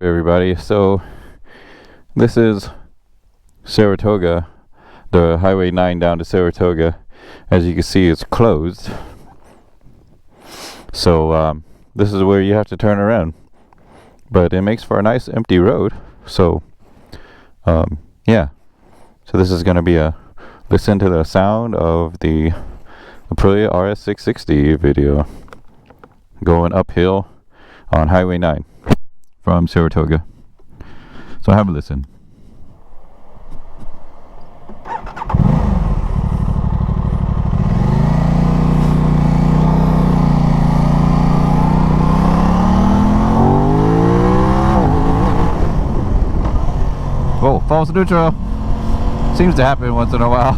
Everybody, so this is Saratoga, the Highway 9 down to Saratoga. As you can see, it's closed, so this is where you have to turn around, but it makes for a nice empty road. So yeah, so this is going to be a listen to the sound of the Aprilia RS660 video going uphill on Highway 9 from Saratoga. So have a listen. Whoa, false neutral. Seems to happen once in a while.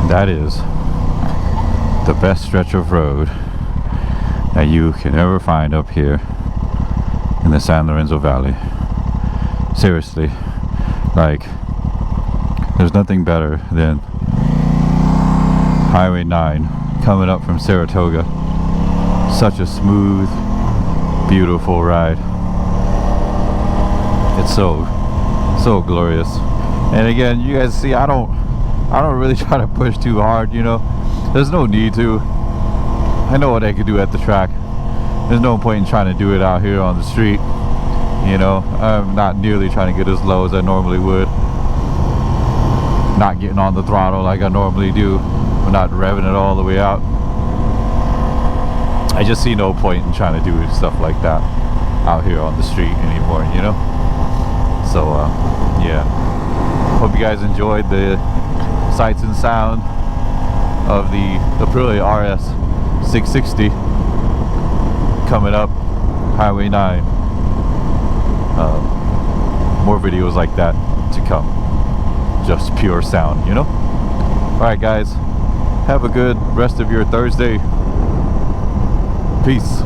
That is the best stretch of road that you can ever find up here in the San Lorenzo Valley. Seriously, like, there's nothing better than Highway 9 coming up from Saratoga. Such a smooth, beautiful ride. It's so glorious. And again, you guys see, I don't I don't really try to push too hard, you know. There's no need to. I know what I could do at the track. There's no point in trying to do it out here on the street. You know, I'm not nearly trying to get as low as I normally would. Not getting on the throttle like I normally do. I'm not revving it all the way out. I just see no point in trying to do stuff like that out here on the street anymore, you know. So yeah, hope you guys enjoyed the sights and sound of the Aprilia RS660 coming up Highway 9. More videos like that to come, just pure sound, you know. Alright guys, have a good rest of your Thursday. Peace.